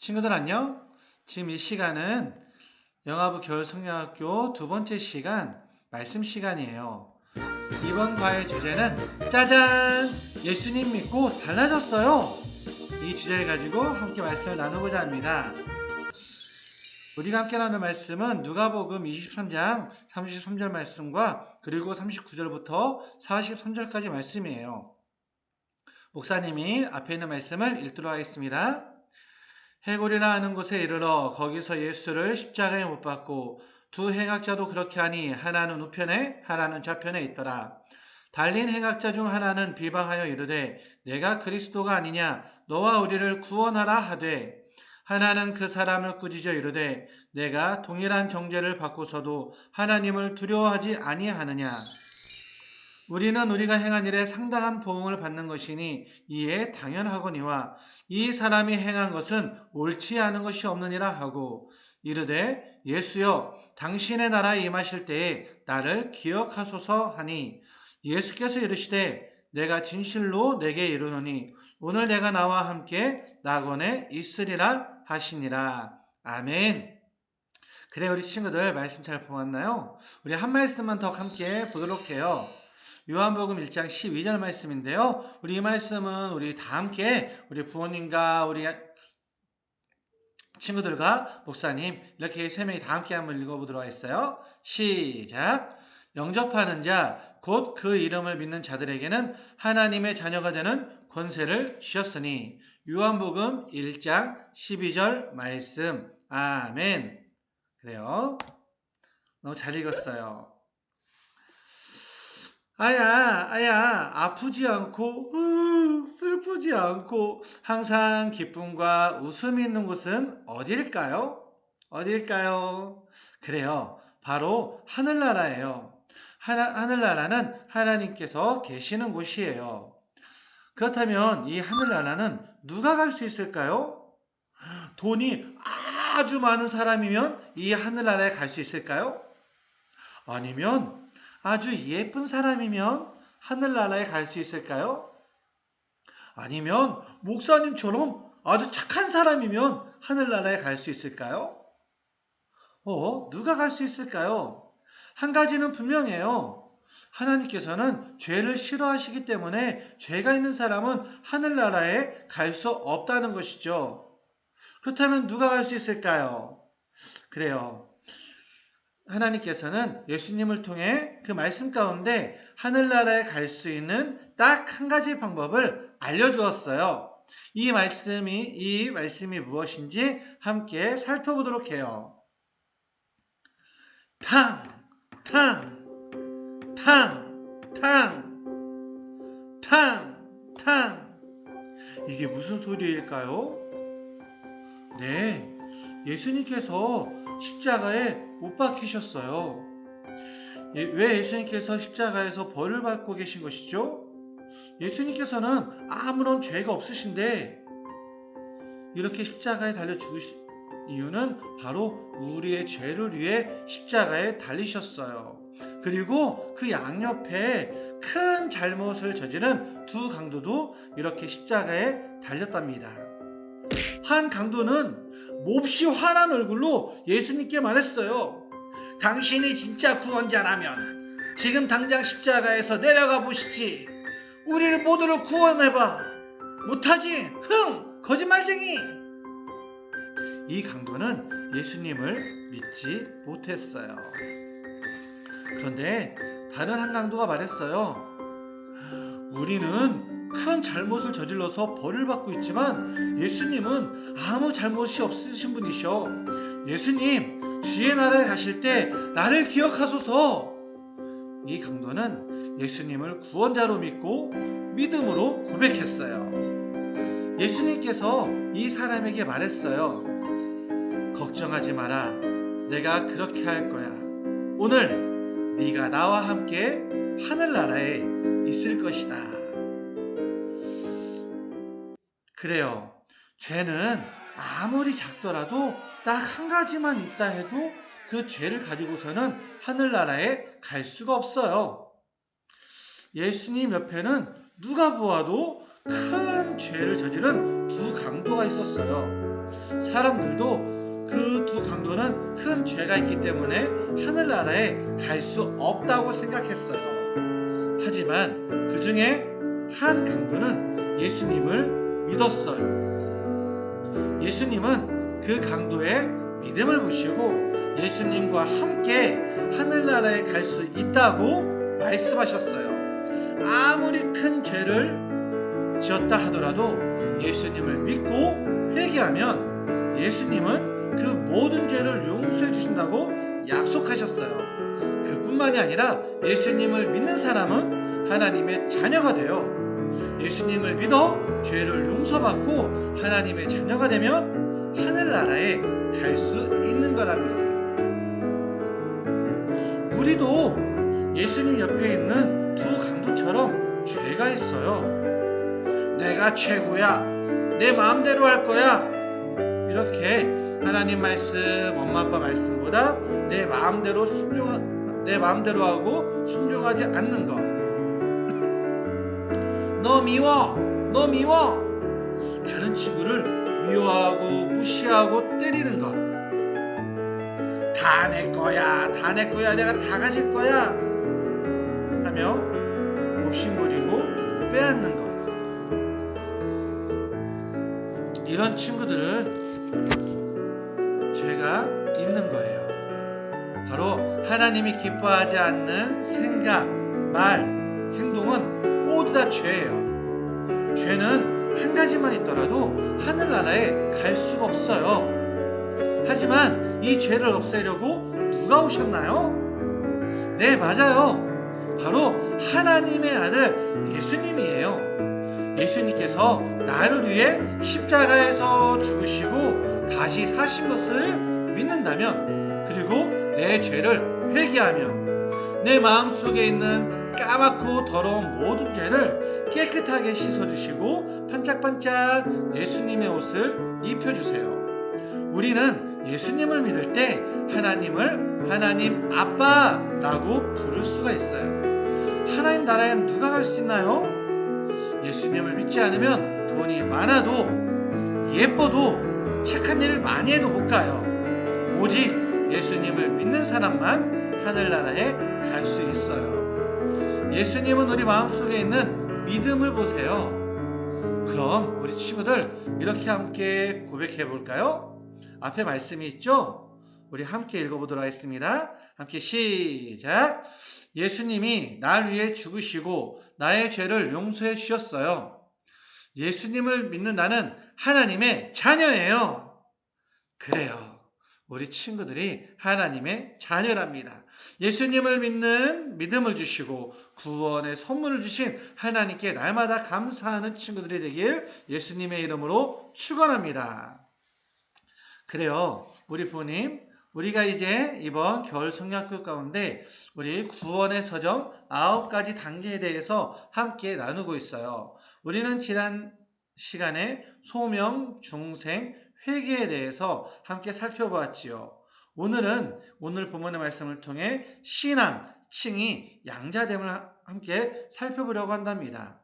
친구들 안녕? 지금 이 시간은 영화부 겨울성경학교 두 번째 시간 말씀 시간이에요. 이번 과의 주제는 짜잔! 예수님 믿고 달라졌어요. 이 주제를 가지고 함께 말씀을 나누고자 합니다. 우리가 함께 나눌 말씀은 누가복음 23장 33절 말씀과 그리고 39절부터 43절까지 말씀이에요. 목사님이 앞에 있는 말씀을 읽도록 하겠습니다. 해골이라 하는 곳에 이르러 거기서 예수를 십자가에 못 박고 두 행악자도 그렇게 하니 하나는 우편에 하나는 좌편에 있더라. 달린 행악자 중 하나는 비방하여 이르되 내가 그리스도가 아니냐 너와 우리를 구원하라 하되 하나는 그 사람을 꾸짖어 이르되 내가 동일한 정죄를 받고서도 하나님을 두려워하지 아니하느냐. 우리는 우리가 행한 일에 상당한 보응을 받는 것이니 이에 당연하거니와 이 사람이 행한 것은 옳지 않은 것이 없느니라 하고 이르되 예수여 당신의 나라에 임하실 때에 나를 기억하소서 하니 예수께서 이르시되 내가 진실로 내게 이르노니 오늘 내가 나와 함께 낙원에 있으리라 하시니라. 아멘. 그래 우리 친구들 말씀 잘 보았나요? 우리 한 말씀만 더 함께 보도록 해요. 요한복음 1장 12절 말씀인데요. 우리 이 말씀은 우리 다 함께 우리 부모님과 우리 친구들과 목사님 이렇게 세 명이 다 함께 한번 읽어보도록 하겠어요. 시작. 영접하는 자 곧 그 이름을 믿는 자들에게는 하나님의 자녀가 되는 권세를 주셨으니 요한복음 1장 12절 말씀. 아멘. 그래요. 너무 잘 읽었어요. 아야, 아프지 않고, 슬프지 않고, 항상 기쁨과 웃음이 있는 곳은 어딜까요? 어딜까요? 그래요. 바로 하늘나라예요. 하늘나라는 하나님께서 계시는 곳이에요. 그렇다면 이 하늘나라는 누가 갈 수 있을까요? 돈이 아주 많은 사람이면 이 하늘나라에 갈 수 있을까요? 아니면 아주 예쁜 사람이면 하늘나라에 갈 수 있을까요? 아니면 목사님처럼 아주 착한 사람이면 하늘나라에 갈 수 있을까요? 누가 갈 수 있을까요? 한 가지는 분명해요. 하나님께서는 죄를 싫어하시기 때문에 죄가 있는 사람은 하늘나라에 갈 수 없다는 것이죠. 그렇다면 누가 갈 수 있을까요? 그래요. 하나님께서는 예수님을 통해 그 말씀 가운데 하늘나라에 갈 수 있는 딱 한 가지 방법을 알려주었어요. 이 말씀이 무엇인지 함께 살펴보도록 해요. 탕, 탕, 탕, 탕, 탕, 탕. 이게 무슨 소리일까요? 네, 예수님께서 십자가에 못 박히셨어요. 왜 예수님께서 십자가에서 벌을 받고 계신 것이죠? 예수님께서는 아무런 죄가 없으신데 이렇게 십자가에 달려 죽으신 이유는 바로 우리의 죄를 위해 십자가에 달리셨어요. 그리고 그 양옆에 큰 잘못을 저지른 두 강도도 이렇게 십자가에 달렸답니다. 한 강도는 몹시 화난 얼굴로 예수님께 말했어요. 당신이 진짜 구원자라면 지금 당장 십자가에서 내려가 보시지. 우리를 모두를 구원해봐. 못하지? 거짓말쟁이. 이 강도는 예수님을 믿지 못했어요. 그런데 다른 한 강도가 말했어요. 우리는 큰 잘못을 저질러서 벌을 받고 있지만 예수님은 아무 잘못이 없으신 분이셔. 예수님, 주의 나라에 가실 때 나를 기억하소서. 이 강도는 예수님을 구원자로 믿고 믿음으로 고백했어요. 예수님께서 이 사람에게 말했어요. 걱정하지 마라. 내가 그렇게 할 거야. 오늘 네가 나와 함께 하늘나라에 있을 것이다. 그래요. 죄는 아무리 작더라도 딱 한 가지만 있다 해도 그 죄를 가지고서는 하늘나라에 갈 수가 없어요. 예수님 옆에는 누가 보아도 큰 죄를 저지른 두 강도가 있었어요. 사람들도 그 두 강도는 큰 죄가 있기 때문에 하늘나라에 갈 수 없다고 생각했어요. 하지만 그 중에 한 강도는 예수님을 믿었어요. 예수님은 그 강도의 믿음을 보시고 예수님과 함께 하늘나라에 갈 수 있다고 말씀하셨어요. 아무리 큰 죄를 지었다 하더라도 예수님을 믿고 회개하면 예수님은 그 모든 죄를 용서해 주신다고 약속하셨어요. 그뿐만이 아니라 예수님을 믿는 사람은 하나님의 자녀가 되어 예수님을 믿어 죄를 용서받고 하나님의 자녀가 되면 하늘나라에 갈 수 있는 거랍니다. 우리도 예수님 옆에 있는 두 강도처럼 죄가 있어요. 내가 최고야, 내 마음대로 할 거야, 이렇게 하나님 말씀, 엄마 아빠 말씀보다 내 마음대로 하고 순종하지 않는 것. 너 미워, 너 미워. 다른 친구를 미워하고 무시하고 때리는 것. 다 내 거야, 다 내 거야, 내가 다 가질 거야 하며 욕심부리고 빼앗는 것. 이런 친구들은 죄가 있는 거예요. 바로 하나님이 기뻐하지 않는 생각, 말, 행동은 모두 다 죄예요. 죄는 한 가지만 있더라도 하늘나라에 갈 수가 없어요. 하지만 이 죄를 없애려고 누가 오셨나요? 네, 맞아요. 바로 하나님의 아들 예수님이에요. 예수님께서 나를 위해 십자가에서 죽으시고 다시 사신 것을 믿는다면, 그리고 내 죄를 회개하면 내 마음속에 있는 까맣고 더러운 모든 죄를 깨끗하게 씻어주시고 반짝반짝 예수님의 옷을 입혀주세요. 우리는 예수님을 믿을 때 하나님을 하나님 아빠라고 부를 수가 있어요. 하나님 나라에 누가 갈 수 있나요? 예수님을 믿지 않으면 돈이 많아도 예뻐도 착한 일을 많이 해도 못 가요. 오직 예수님을 믿는 사람만 하늘나라에 갈 수 있어요. 예수님은 우리 마음속에 있는 믿음을 보세요. 그럼 우리 친구들 이렇게 함께 고백해 볼까요? 앞에 말씀이 있죠? 우리 함께 읽어보도록 하겠습니다. 함께 시작! 예수님이 날 위해 죽으시고 나의 죄를 용서해 주셨어요. 예수님을 믿는 나는 하나님의 자녀예요. 그래요. 우리 친구들이 하나님의 자녀랍니다. 예수님을 믿는 믿음을 주시고 구원의 선물을 주신 하나님께 날마다 감사하는 친구들이 되길 예수님의 이름으로 축원합니다. 그래요. 우리 부모님, 우리가 이제 이번 겨울 성경학교 가운데 우리 구원의 서정 9가지 단계에 대해서 함께 나누고 있어요. 우리는 지난 시간에 소명, 중생, 회개에 대해서 함께 살펴보았지요. 오늘 본문의 말씀을 통해 신앙, 칭의, 양자됨을 함께 살펴보려고 한답니다.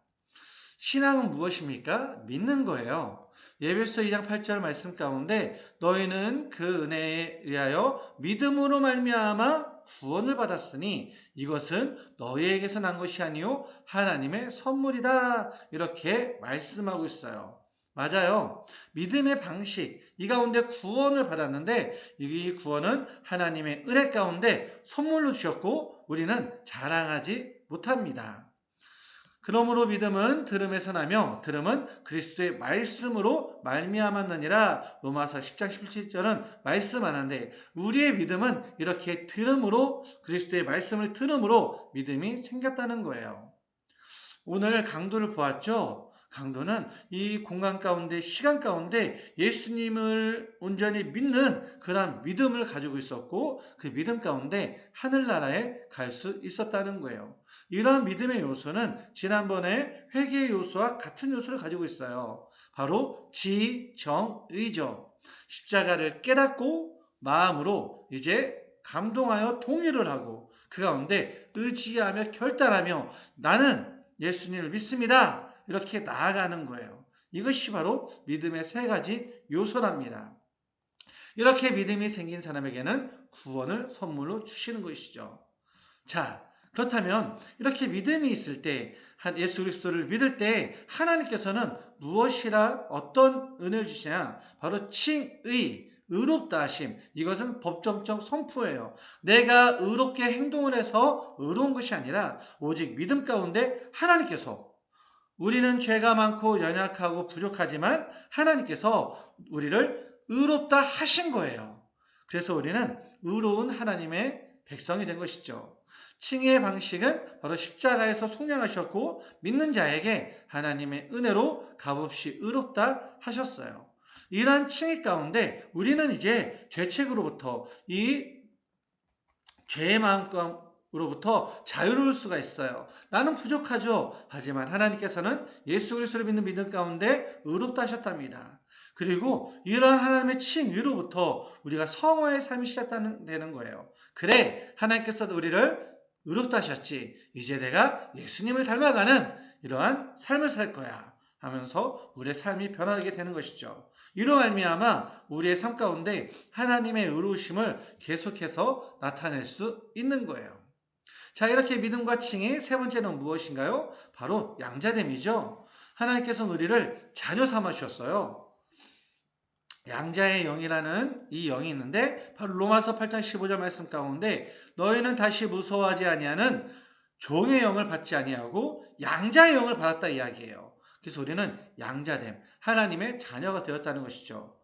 신앙은 무엇입니까? 믿는 거예요. 예배서 2장 8절 말씀 가운데 너희는 그 은혜에 의하여 믿음으로 말미암아 구원을 받았으니 이것은 너희에게서 난 것이 아니요 하나님의 선물이다, 이렇게 말씀하고 있어요. 맞아요. 믿음의 방식, 이 가운데 구원을 받았는데 이 구원은 하나님의 은혜 가운데 선물로 주셨고 우리는 자랑하지 못합니다. 그러므로 믿음은 들음에서 나며 들음은 그리스도의 말씀으로 말미암았느니라. 로마서 10장 17절은 말씀하는데 우리의 믿음은 이렇게 들음으로, 그리스도의 말씀을 들음으로 믿음이 생겼다는 거예요. 오늘 강도를 보았죠. 강도는 이 공간 가운데, 시간 가운데 예수님을 온전히 믿는 그런 믿음을 가지고 있었고 그 믿음 가운데 하늘나라에 갈 수 있었다는 거예요. 이러한 믿음의 요소는 지난번에 회개의 요소와 같은 요소를 가지고 있어요. 바로 지, 정, 의죠. 십자가를 깨닫고 마음으로 이제 감동하여 동의를 하고 그 가운데 의지하며 결단하며 나는 예수님을 믿습니다, 이렇게 나아가는 거예요. 이것이 바로 믿음의 세 가지 요소랍니다. 이렇게 믿음이 생긴 사람에게는 구원을 선물로 주시는 것이죠. 자, 그렇다면 이렇게 믿음이 있을 때 예수 그리스도를 믿을 때 하나님께서는 무엇이라 어떤 은혜를 주시냐? 바로 칭의, 의롭다 하심. 이것은 법정적 선포예요. 내가 의롭게 행동을 해서 의로운 것이 아니라 오직 믿음 가운데 하나님께서, 우리는 죄가 많고 연약하고 부족하지만 하나님께서 우리를 의롭다 하신 거예요. 그래서 우리는 의로운 하나님의 백성이 된 것이죠. 칭의의 방식은 바로 십자가에서 속량하셨고 믿는 자에게 하나님의 은혜로 값없이 의롭다 하셨어요. 이러한 칭의 가운데 우리는 이제 죄책으로부터, 이 죄의 마음으로부터 자유로울 수가 있어요. 나는 부족하죠. 하지만 하나님께서는 예수 그리스도를 믿는 믿음 가운데 의롭다 하셨답니다. 그리고 이러한 하나님의 칭의로부터 우리가 성화의 삶이 시작되는 거예요. 그래, 하나님께서도 우리를 의롭다 하셨지. 이제 내가 예수님을 닮아가는 이러한 삶을 살 거야 하면서 우리의 삶이 변하게 되는 것이죠. 이로 말미암아 우리의 삶 가운데 하나님의 의로우심을 계속해서 나타낼 수 있는 거예요. 자, 이렇게 믿음과 칭의 세 번째는 무엇인가요? 바로 양자됨이죠. 하나님께서는 우리를 자녀 삼아 주셨어요. 양자의 영이라는 이 영이 있는데 바로 로마서 8장 15절 말씀 가운데 너희는 다시 무서워하지 아니하는 종의 영을 받지 아니하고 양자의 영을 받았다 이야기해요. 그래서 우리는 양자됨, 하나님의 자녀가 되었다는 것이죠.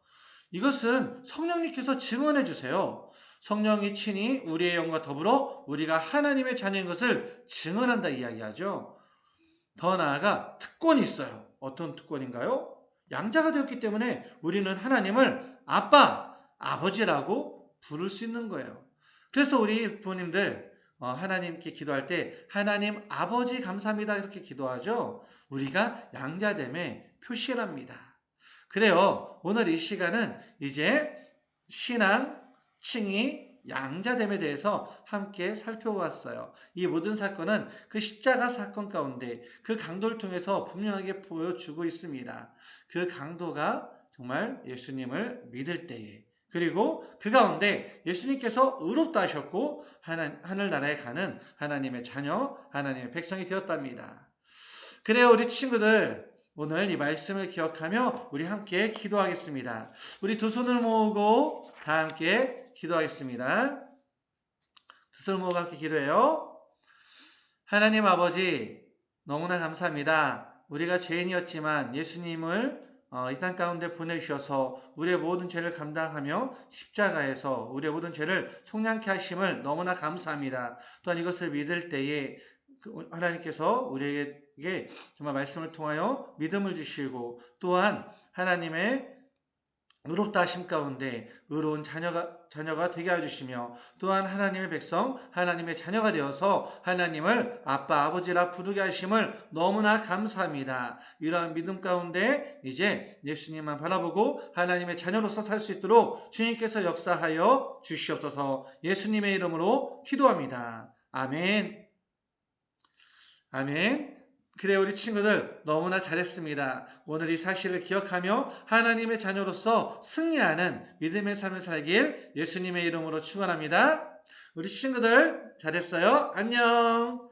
이것은 성령님께서 증언해 주세요. 성령이 친히 우리의 영과 더불어 우리가 하나님의 자녀인 것을 증언한다 이야기하죠. 더 나아가 특권이 있어요. 어떤 특권인가요? 양자가 되었기 때문에 우리는 하나님을 아빠, 아버지라고 부를 수 있는 거예요. 그래서 우리 부모님들 하나님께 기도할 때 하나님 아버지 감사합니다 이렇게 기도하죠. 우리가 양자됨의 표시랍니다. 그래요. 오늘 이 시간은 이제 신앙, 칭의, 양자됨에 대해서 함께 살펴보았어요. 이 모든 사건은 그 십자가 사건 가운데 그 강도를 통해서 분명하게 보여주고 있습니다. 그 강도가 정말 예수님을 믿을 때에, 그리고 그 가운데 예수님께서 의롭다 하셨고 하늘나라에 가는 하나님의 자녀, 하나님의 백성이 되었답니다. 그래요, 우리 친구들, 오늘 이 말씀을 기억하며 우리 함께 기도하겠습니다. 우리 두 손을 모으고 다 함께 기도하겠습니다. 두 손을 모으고 함께 기도해요. 하나님 아버지, 너무나 감사합니다. 우리가 죄인이었지만 예수님을 이 땅 가운데 보내주셔서 우리의 모든 죄를 감당하며 십자가에서 우리의 모든 죄를 속량케 하심을 너무나 감사합니다. 또한 이것을 믿을 때에 하나님께서 우리에게 정말 말씀을 통하여 믿음을 주시고 또한 하나님의 의롭다 하심 가운데 의로운 자녀가 되게 해주시며 또한 하나님의 백성, 하나님의 자녀가 되어서 하나님을 아빠, 아버지라 부르게 하심을 너무나 감사합니다. 이러한 믿음 가운데 이제 예수님만 바라보고 하나님의 자녀로서 살 수 있도록 주님께서 역사하여 주시옵소서. 예수님의 이름으로 기도합니다. 아멘. 아멘. 그래, 우리 친구들 너무나 잘했습니다. 오늘 이 사실을 기억하며 하나님의 자녀로서 승리하는 믿음의 삶을 살길 예수님의 이름으로 축원합니다. 우리 친구들 잘했어요. 안녕.